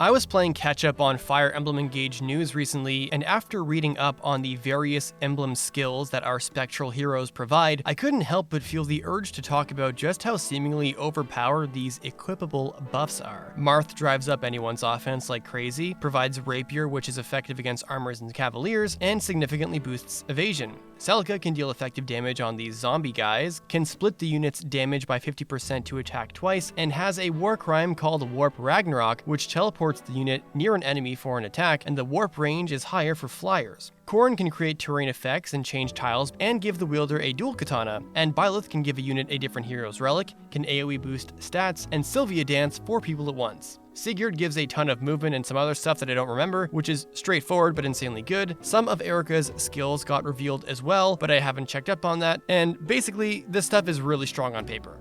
I was playing catch-up on Fire Emblem Engage news recently, and after reading up on the various emblem skills that our spectral heroes provide, I couldn't help but feel the urge to talk about just how seemingly overpowered these equipable buffs are. Marth drives up anyone's offense like crazy, provides Rapier, which is effective against armors and cavaliers, and significantly boosts evasion. Celica can deal effective damage on these zombie guys, can split the unit's damage by 50% to attack twice, and has a war crime called Warp Ragnarok, which teleports the unit near an enemy for an attack, and the warp range is higher for flyers. Corrin can create terrain effects and change tiles, and give the wielder a dual katana, and Byleth can give a unit a different hero's relic, can AoE boost stats, and Sylvia dance 4 people at once. Sigurd gives a ton of movement and some other stuff that I don't remember, which is straightforward but insanely good. Some of Erica's skills got revealed as well, but I haven't checked up on that, and basically, this stuff is really strong on paper.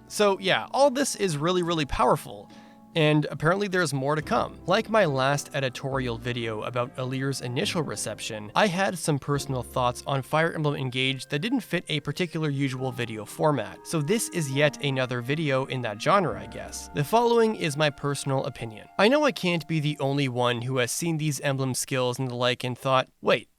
So yeah, all this is really powerful. And apparently there's more to come. Like my last editorial video about Ylir's initial reception, I had some personal thoughts on Fire Emblem Engage that didn't fit a particular usual video format, so this is yet another video in that genre, I guess. The following is my personal opinion. I know I can't be the only one who has seen these emblem skills and the like and thought, wait,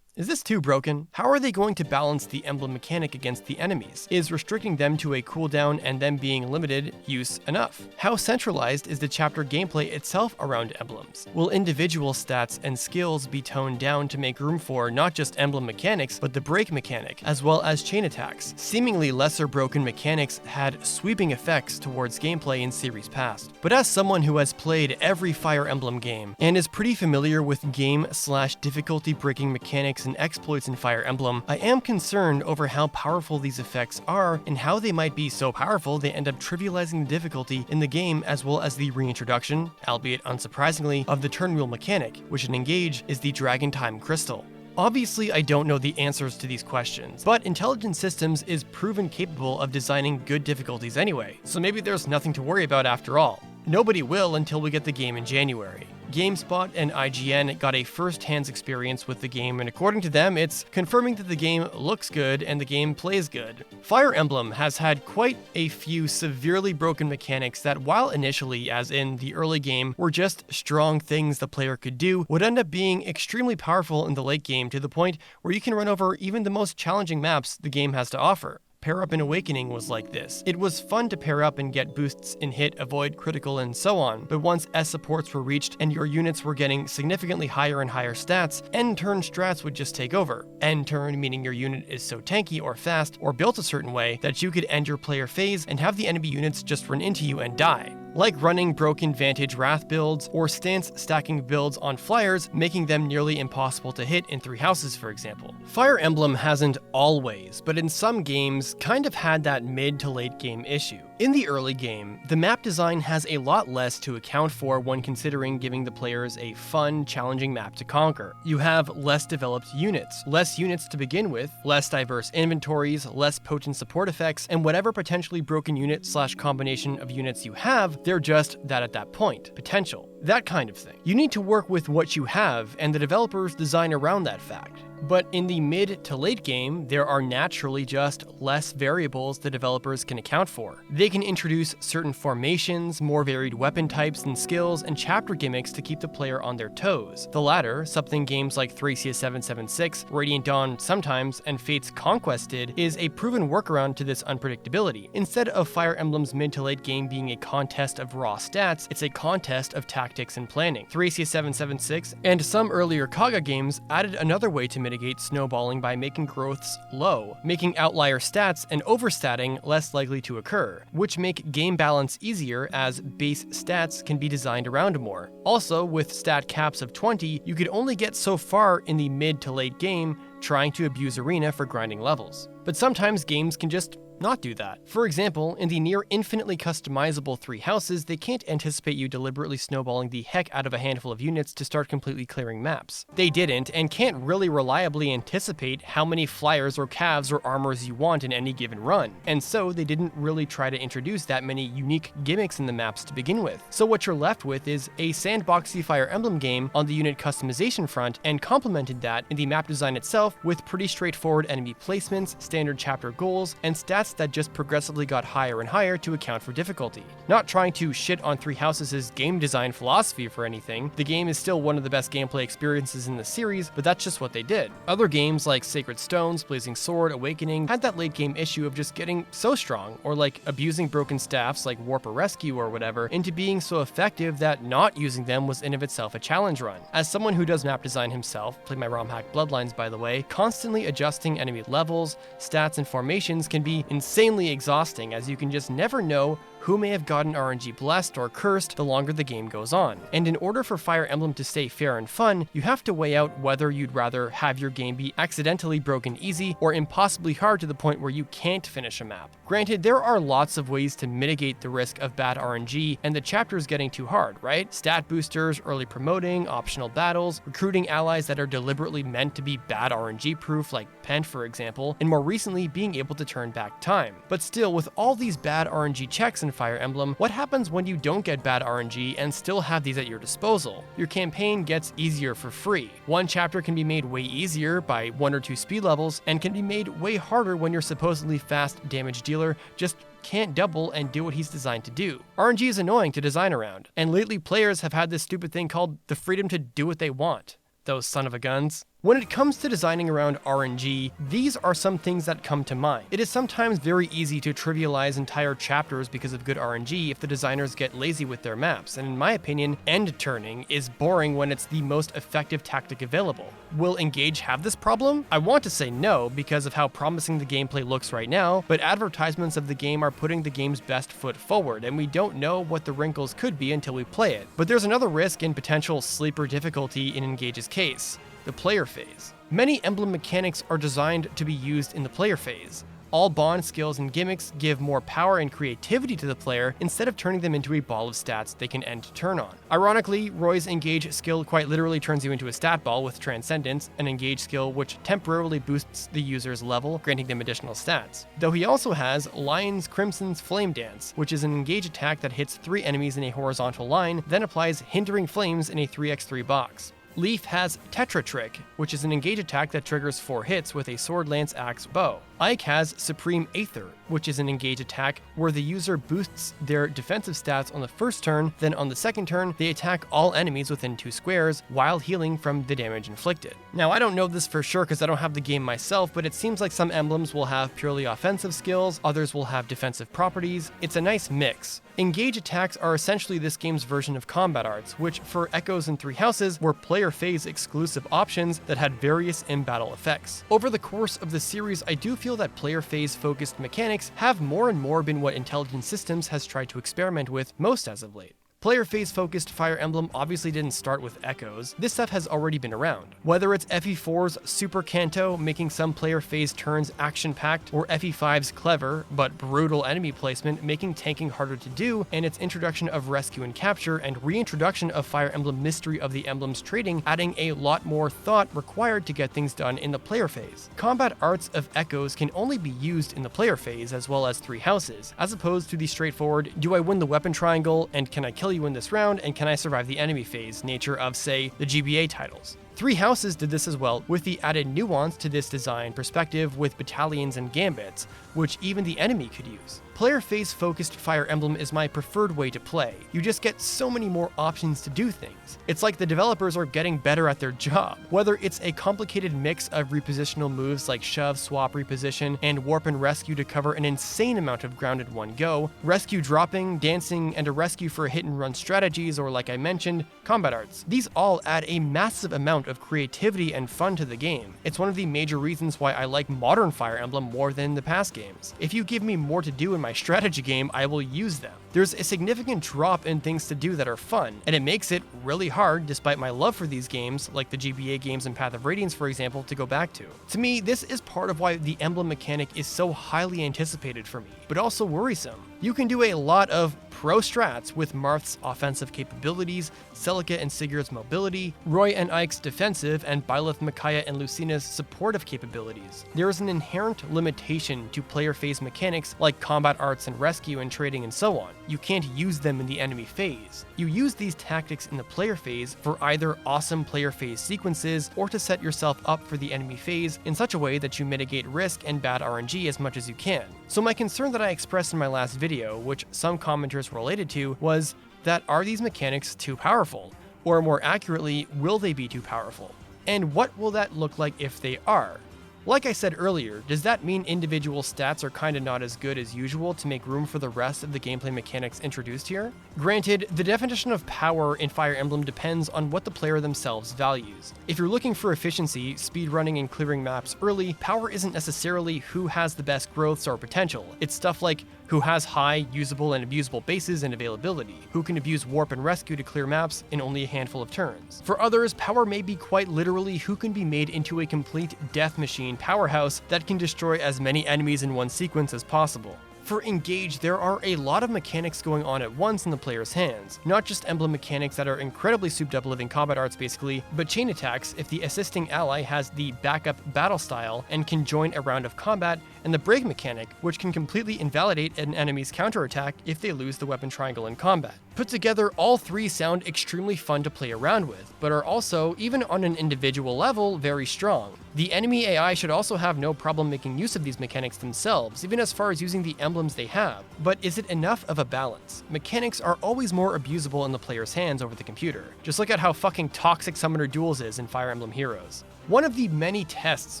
is this too broken? How are they going to balance the emblem mechanic against the enemies? Is restricting them to a cooldown and them being limited use enough? How centralized is the chapter gameplay itself around emblems? Will individual stats and skills be toned down to make room for not just emblem mechanics, but the break mechanic, as well as chain attacks? Seemingly lesser broken mechanics had sweeping effects towards gameplay in series past. But as someone who has played every Fire Emblem game, and is pretty familiar with game/difficulty breaking mechanics and exploits in Fire Emblem, I am concerned over how powerful these effects are and how they might be so powerful they end up trivializing the difficulty in the game, as well as the reintroduction, albeit unsurprisingly, of the turn wheel mechanic, which in Engage is the Dragon Time Crystal. Obviously, I don't know the answers to these questions, but Intelligent Systems is proven capable of designing good difficulties anyway, so maybe there's nothing to worry about after all. Nobody will until we get the game in January. GameSpot and IGN got a first-hand experience with the game, and according to them, it's confirming that the game looks good and the game plays good. Fire Emblem has had quite a few severely broken mechanics that, while initially, as in the early game, were just strong things the player could do, would end up being extremely powerful in the late game to the point where you can run over even the most challenging maps the game has to offer. Pair Up in Awakening was like this. It was fun to pair up and get boosts in hit, avoid, critical, and so on, but once S supports were reached and your units were getting significantly higher and higher stats, end turn strats would just take over. End turn meaning your unit is so tanky or fast or built a certain way that you could end your player phase and have the enemy units just run into you and die. Like running broken Vantage Wrath builds or stance stacking builds on flyers, making them nearly impossible to hit in 3 houses, for example. Fire Emblem hasn't always, but in some games, kind of had that mid to late game issue. In the early game, the map design has a lot less to account for when considering giving the players a fun, challenging map to conquer. You have less developed units, less units to begin with, less diverse inventories, less potent support effects, and whatever potentially broken unit/combination of units you have, they're just that at that point. Potential. That kind of thing. You need to work with what you have, and the developers design around that fact. But in the mid to late game, there are naturally just less variables the developers can account for. They can introduce certain formations, more varied weapon types and skills, and chapter gimmicks to keep the player on their toes. The latter, something games like Thracia 776, Radiant Dawn sometimes, and Fate's Conquest did, is a proven workaround to this unpredictability. Instead of Fire Emblem's mid to late game being a contest of raw stats, it's a contest of tactics and planning. Thracia 776 and some earlier Kaga games added another way to mitigate snowballing by making growths low, making outlier stats and overstatting less likely to occur, which make game balance easier as base stats can be designed around more. Also, with stat caps of 20, you could only get so far in the mid to late game trying to abuse Arena for grinding levels. But sometimes games can just not do that. For example, in the near infinitely customizable 3 houses, they can't anticipate you deliberately snowballing the heck out of a handful of units to start completely clearing maps. They didn't, and can't really reliably anticipate how many flyers or calves or armors you want in any given run, and so they didn't really try to introduce that many unique gimmicks in the maps to begin with. So what you're left with is a sandboxy Fire Emblem game on the unit customization front, and complemented that in the map design itself with pretty straightforward enemy placements, standard chapter goals, and stats quests that just progressively got higher and higher to account for difficulty. Not trying to shit on Three Houses' game design philosophy for anything, the game is still one of the best gameplay experiences in the series, but that's just what they did. Other games like Sacred Stones, Blazing Sword, Awakening had that late game issue of just getting so strong, or like abusing broken staffs like Warp or Rescue or whatever, into being so effective that not using them was in of itself a challenge run. As someone who does map design himself, play my ROM hack Bloodlines by the way, constantly adjusting enemy levels, stats, and formations can be insanely exhausting, as you can just never know who may have gotten RNG blessed or cursed the longer the game goes on. And in order for Fire Emblem to stay fair and fun, you have to weigh out whether you'd rather have your game be accidentally broken easy or impossibly hard to the point where you can't finish a map. Granted, there are lots of ways to mitigate the risk of bad RNG and the chapters getting too hard, right? Stat boosters, early promoting, optional battles, recruiting allies that are deliberately meant to be bad RNG proof like Pent for example, and more recently being able to turn back time. But still, with all these bad RNG checks in Fire Emblem, what happens when you don't get bad RNG and still have these at your disposal? Your campaign gets easier for free. One chapter can be made way easier by 1 or 2 speed levels, and can be made way harder when your supposedly fast damage dealer just can't double and do what he's designed to do. RNG is annoying to design around, and lately players have had this stupid thing called the freedom to do what they want. Those son of a guns. When it comes to designing around RNG, these are some things that come to mind. It is sometimes very easy to trivialize entire chapters because of good RNG if the designers get lazy with their maps, and in my opinion, end turning is boring when it's the most effective tactic available. Will Engage have this problem? I want to say no because of how promising the gameplay looks right now, but advertisements of the game are putting the game's best foot forward, and we don't know what the wrinkles could be until we play it. But there's another risk in potential sleeper difficulty in Engage's case: the player phase. Many Emblem mechanics are designed to be used in the player phase. All bond skills and gimmicks give more power and creativity to the player instead of turning them into a ball of stats they can end turn on. Ironically, Roy's Engage skill quite literally turns you into a stat ball with Transcendence, an Engage skill which temporarily boosts the user's level, granting them additional stats. Though he also has Lion's Crimson's Flame Dance, which is an Engage attack that hits 3 enemies in a horizontal line, then applies Hindering Flames in a 3x3 box. Leaf has Tetra Trick, which is an Engage attack that triggers 4 hits with a sword, lance, axe, bow. Ike has Supreme Aether, which is an Engage attack where the user boosts their defensive stats on the first turn, then on the second turn, they attack all enemies within 2 squares while healing from the damage inflicted. Now, I don't know this for sure because I don't have the game myself, but it seems like some emblems will have purely offensive skills, others will have defensive properties. It's a nice mix. Engage attacks are essentially this game's version of combat arts, which for Echoes and Three Houses were player phase exclusive options that had various in-battle effects. Over the course of the series, I do feel that player phase focused mechanics have more and more been what Intelligent Systems has tried to experiment with most as of late. Player phase focused Fire Emblem obviously didn't start with Echoes. This stuff has already been around. Whether it's FE4's Super Kanto making some player phase turns action-packed, or FE5's clever but brutal enemy placement making tanking harder to do, and its introduction of Rescue and Capture and reintroduction of Fire Emblem Mystery of the Emblems trading, adding a lot more thought required to get things done in the player phase. Combat arts of Echoes can only be used in the player phase as well as Three Houses, as opposed to the straightforward, do I win the weapon triangle and can I kill you in this round and can I survive the enemy phase nature of, say, the GBA titles. Three Houses did this as well, with the added nuance to this design perspective with battalions and gambits, which even the enemy could use. Player phase focused Fire Emblem is my preferred way to play. You just get so many more options to do things. It's like the developers are getting better at their job. Whether it's a complicated mix of repositional moves like shove, swap, reposition, and warp and rescue to cover an insane amount of ground in one go, rescue dropping, dancing, and a rescue for hit and run strategies, or like I mentioned, combat arts. These all add a massive amount of creativity and fun to the game. It's one of the major reasons why I like modern Fire Emblem more than the past games. If you give me more to do in my strategy game, I will use them. There's a significant drop in things to do that are fun, and it makes it really hard, despite my love for these games, like the GBA games and Path of Radiance for example, to go back to. To me, this is part of why the Emblem mechanic is so highly anticipated for me, but also worrisome. You can do a lot of pro strats with Marth's offensive capabilities, Celica and Sigurd's mobility, Roy and Ike's defensive, and Byleth, Micaiah, and Lucina's supportive capabilities. There is an inherent limitation to player phase mechanics like combat arts and rescue and trading and so on. You can't use them in the enemy phase. You use these tactics in the player phase for either awesome player phase sequences or to set yourself up for the enemy phase in such a way that you mitigate risk and bad RNG as much as you can. So my concern that I expressed in my last video, which some commenters related to, was that are these mechanics too powerful? Or more accurately, will they be too powerful? And what will that look like if they are? Like I said earlier, does that mean individual stats are kinda not as good as usual to make room for the rest of the gameplay mechanics introduced here? Granted, the definition of power in Fire Emblem depends on what the player themselves values. If you're looking for efficiency, speedrunning, and clearing maps early, power isn't necessarily who has the best growths or potential. It's stuff like who has high, usable, and abusable bases and availability, who can abuse warp and rescue to clear maps in only a handful of turns. For others, power may be quite literally who can be made into a complete death machine powerhouse that can destroy as many enemies in one sequence as possible. For Engage, there are a lot of mechanics going on at once in the player's hands, not just emblem mechanics that are incredibly souped up living combat arts basically, but chain attacks if the assisting ally has the backup battle style and can join a round of combat, and the break mechanic, which can completely invalidate an enemy's counterattack if they lose the weapon triangle in combat. Put together, all three sound extremely fun to play around with, but are also, even on an individual level, very strong. The enemy AI should also have no problem making use of these mechanics themselves, even as far as using the emblems they have. But is it enough of a balance? Mechanics are always more abusable in the player's hands over the computer. Just look at how fucking toxic Summoner Duels is in Fire Emblem Heroes. One of the many tests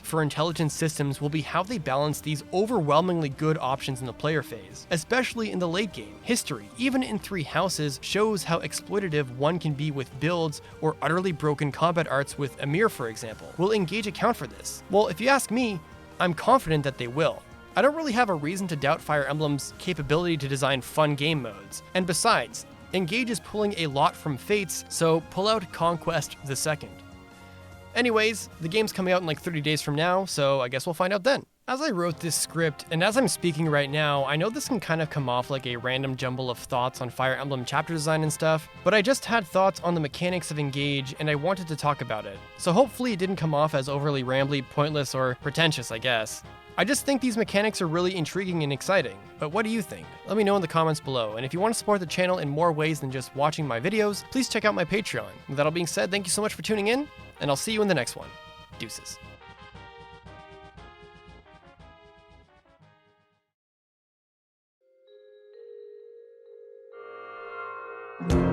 for intelligence systems will be how they balance these overwhelmingly good options in the player phase, especially in the late game. History, even in Three Houses, shows how exploitative one can be with builds or utterly broken combat arts with Amir, for example. Will Engage account for this? Well, if you ask me, I'm confident that they will. I don't really have a reason to doubt Fire Emblem's capability to design fun game modes, and besides, Engage is pulling a lot from Fates, so pull out Conquest II. Anyways, the game's coming out in like 30 days from now, so I guess we'll find out then. As I wrote this script, and as I'm speaking right now, I know this can kind of come off like a random jumble of thoughts on Fire Emblem chapter design and stuff, but I just had thoughts on the mechanics of Engage, and I wanted to talk about it. So hopefully it didn't come off as overly rambly, pointless, or pretentious, I guess. I just think these mechanics are really intriguing and exciting, but what do you think? Let me know in the comments below, and if you want to support the channel in more ways than just watching my videos, please check out my Patreon. With that all being said, thank you so much for tuning in, and I'll see you in the next one. Deuces. You